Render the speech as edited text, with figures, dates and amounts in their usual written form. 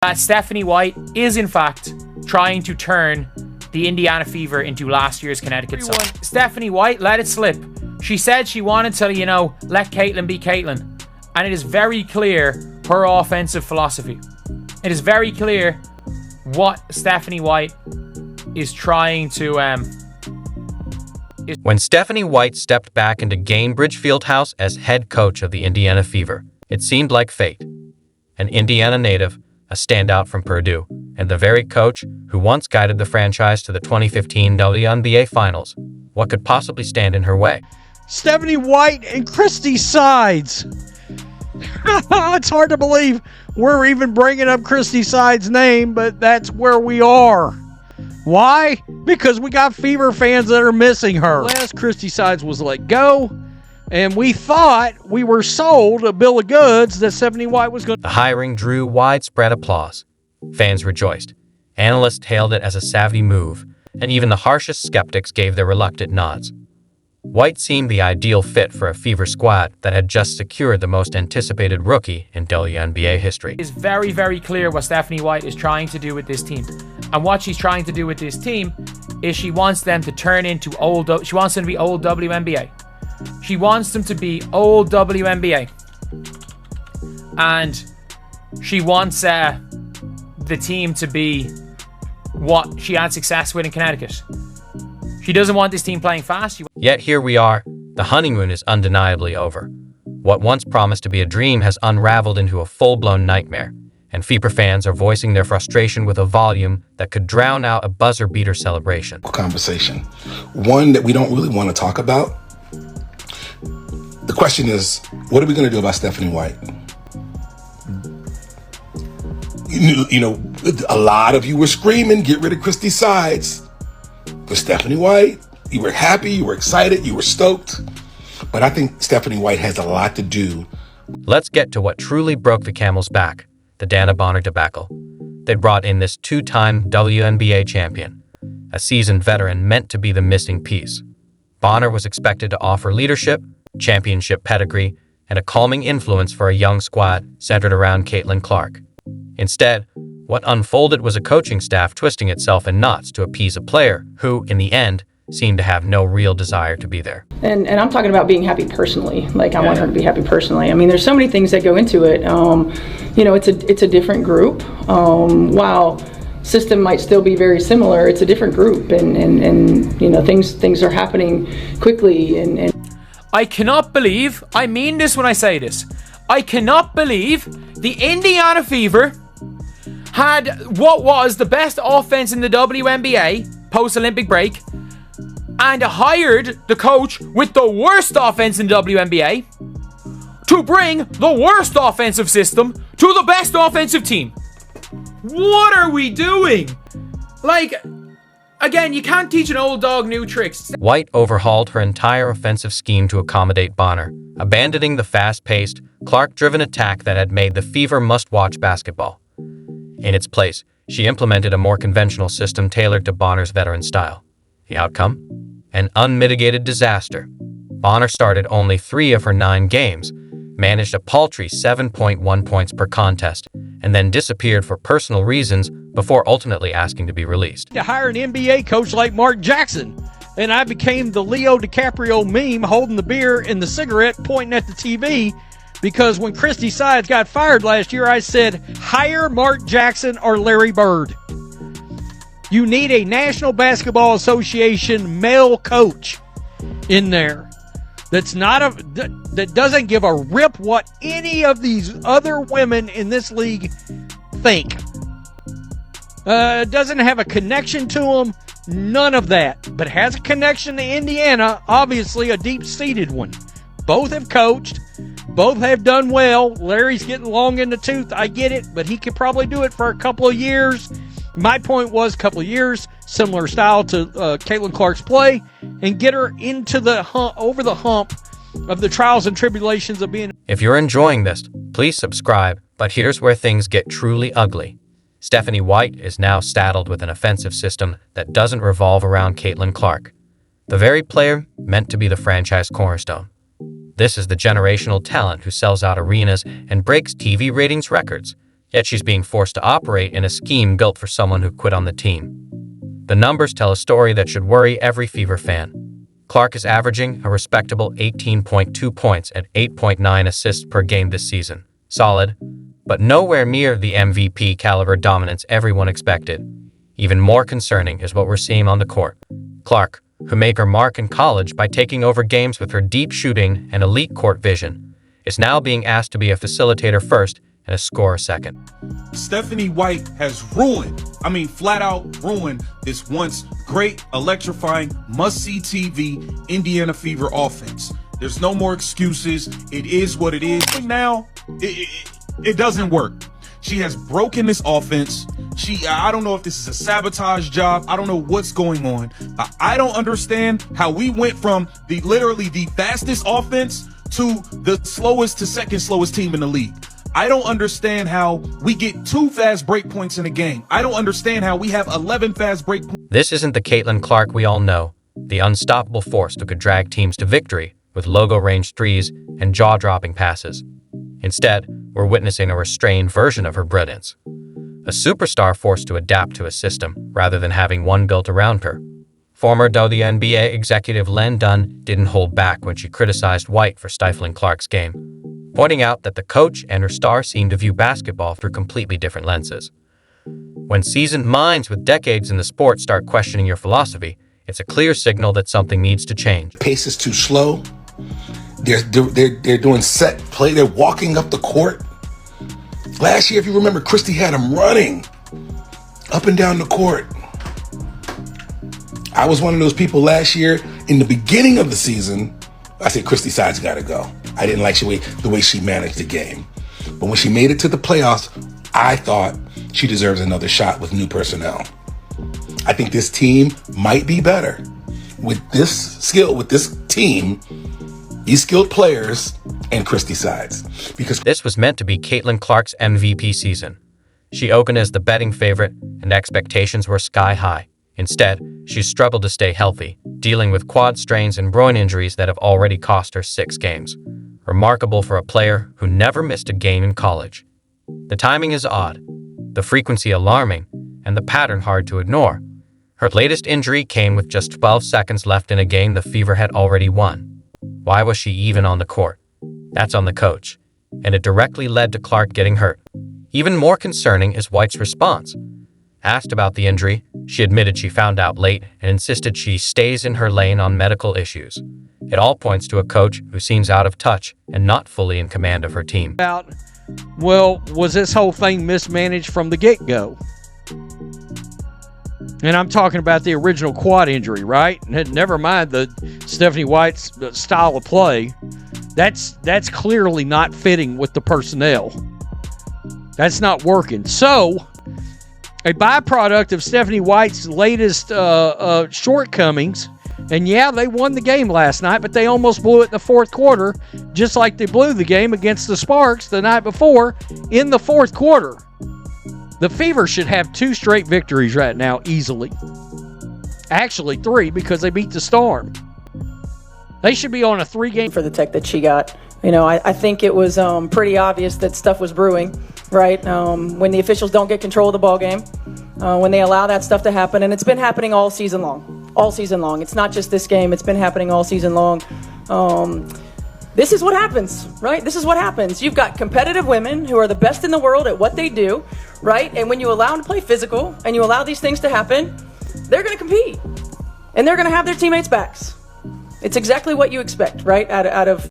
that Stephanie White is in fact trying to turn the Indiana Fever into last year's Connecticut Sun. Stephanie White let it slip. She said she wanted to, let Caitlin be Caitlin. And it is very clear her offensive philosophy. It is very clear what Stephanie White is trying to... When Stephanie White stepped back into Gainbridge Fieldhouse as head coach of the Indiana Fever, it seemed like fate. An Indiana native, a standout from Purdue, and the very coach who once guided the franchise to the 2015 WNBA Finals. What could possibly stand in her way? Stephanie White and Christy Sides. It's hard to believe we're even bringing up Christy Sides' name, but that's where we are. Why? Because we got Fever fans that are missing her. Last Christy Sides was let go, and we thought we were sold a bill of goods that Stephanie White was going to... The hiring drew widespread applause. Fans rejoiced. Analysts hailed it as a savvy move, and even the harshest skeptics gave their reluctant nods. White seemed the ideal fit for a Fever squad that had just secured the most anticipated rookie in WNBA history. It is very, very clear what Stephanie White is trying to do with this team. And what she's trying to do with this team is she wants them to turn into she wants them to be old WNBA. She wants them to be old WNBA. And she wants the team to be what she had success with in Connecticut. She doesn't want this team playing fast. Yet here we are. The honeymoon is undeniably over. What once promised to be a dream has unraveled into a full-blown nightmare, and Fever fans are voicing their frustration with a volume that could drown out a buzzer-beater celebration. Conversation. One that we don't really want to talk about. The question is, what are we going to do about Stephanie White? A lot of you were screaming, get rid of Christy Sides. For Stephanie White, you were happy, you were excited, you were stoked. But I think Stephanie White has a lot to do. Let's get to what truly broke the camel's back, the Dana Bonner debacle. They brought in this two-time WNBA champion, a seasoned veteran meant to be the missing piece. Bonner was expected to offer leadership, championship pedigree, and a calming influence for a young squad centered around Caitlin Clark. Instead, what unfolded was a coaching staff twisting itself in knots to appease a player who, in the end, seemed to have no real desire to be there. And I'm talking about being happy personally. Like, I want her to be happy personally. I mean, there's so many things that go into it. It's a different group. While system might still be very similar, it's a different group, and things are happening quickly. And I cannot believe, I mean this when I say this, I cannot believe the Indiana Fever had what was the best offense in the WNBA post-Olympic break and hired the coach with the worst offense in the WNBA to bring the worst offensive system to the best offensive team. What are we doing? Again, you can't teach an old dog new tricks. White overhauled her entire offensive scheme to accommodate Bonner, abandoning the fast-paced, Clark-driven attack that had made the Fever must-watch basketball. In its place, she implemented a more conventional system tailored to Bonner's veteran style. The outcome? An unmitigated disaster. Bonner started only 3 of her 9 games, managed a paltry 7.1 points per contest, and then disappeared for personal reasons before ultimately asking to be released. To hire an NBA coach like Mark Jackson, and I became the Leo DiCaprio meme holding the beer and the cigarette pointing at the TV, because when Christy Sides got fired last year, I said, hire Mark Jackson or Larry Bird. You need a National Basketball Association male coach in there that doesn't give a rip what any of these other women in this league think. Doesn't have a connection to them, none of that, but has a connection to Indiana, obviously a deep-seated one. Both have coached. Both have done well. Larry's getting long in the tooth. I get it, but he could probably do it for a couple of years. My point was a couple of years, similar style to Caitlin Clark's play, and get her into the over the hump of the trials and tribulations of being... If you're enjoying this, please subscribe, but here's where things get truly ugly. Stephanie White is now saddled with an offensive system that doesn't revolve around Caitlin Clark, the very player meant to be the franchise cornerstone. This is the generational talent who sells out arenas and breaks TV ratings records. Yet she's being forced to operate in a scheme built for someone who quit on the team. The numbers tell a story that should worry every Fever fan. Clark is averaging a respectable 18.2 points and 8.9 assists per game this season. Solid, but nowhere near the MVP caliber dominance everyone expected. Even more concerning is what we're seeing on the court. Clark, who made her mark in college by taking over games with her deep shooting and elite court vision, is now being asked to be a facilitator first and a scorer second. Stephanie White has ruined, flat out ruined this once great, electrifying, must-see TV Indiana Fever offense. There's no more excuses. It is what it is. Now, it doesn't work. She has broken this offense. I don't know if this is a sabotage job. I don't know what's going on. I don't understand how we went from literally the fastest offense to the slowest to second slowest team in the league. I don't understand how we get 2 fast break points in a game. I don't understand how we have 11 fast break points. This isn't the Caitlin Clark we all know, the unstoppable force who could drag teams to victory with logo-range threes and jaw-dropping passes. Instead, we're witnessing a restrained version of her brilliance. A superstar forced to adapt to a system rather than having one built around her. Former WNBA executive Len Dunn didn't hold back when she criticized White for stifling Clark's game, pointing out that the coach and her star seem to view basketball through completely different lenses. When seasoned minds with decades in the sport start questioning your philosophy, it's a clear signal that something needs to change. Pace is too slow. They're doing set play. They're walking up the court. Last year, if you remember, Christie had them running up and down the court. I was one of those people last year in the beginning of the season. I said, Christie Sides got to go. I didn't like the way she managed the game. But when she made it to the playoffs, I thought she deserves another shot with new personnel. I think this team might be better with this skill, with this team, these skilled players, and Christie Sides. Because this was meant to be Caitlin Clark's MVP season. She opened as the betting favorite, and expectations were sky high. Instead, she's struggled to stay healthy, dealing with quad strains and groin injuries that have already cost her 6 games. Remarkable for a player who never missed a game in college. The timing is odd, the frequency alarming, and the pattern hard to ignore. Her latest injury came with just 12 seconds left in a game the Fever had already won. Why was she even on the court? That's on the coach, and it directly led to Clark getting hurt. Even more concerning is White's response. Asked about the injury, she admitted she found out late and insisted she stays in her lane on medical issues. It all points to a coach who seems out of touch and not fully in command of her team. Well, was this whole thing mismanaged from the get-go? And I'm talking about the original quad injury, right? Never mind the Stephanie White's style of play. That's clearly not fitting with the personnel. That's not working. So, a byproduct of Stephanie White's latest shortcomings, and yeah, they won the game last night, but they almost blew it in the fourth quarter, just like they blew the game against the Sparks the night before in the fourth quarter. The Fever should have 2 straight victories right now, easily. Actually, 3, because they beat the Storm. They should be on a 3-game... For the tech that she got. I think it was pretty obvious that stuff was brewing, right? When the officials don't get control of the ball game, when they allow that stuff to happen, and it's been happening all season long. All season long. It's not just this game. It's been happening all season long. This is what happens, right? This is what happens. You've got competitive women who are the best in the world at what they do, right? And when you allow them to play physical and you allow these things to happen, they're going to compete. And they're going to have their teammates' backs. It's exactly what you expect, right? Out of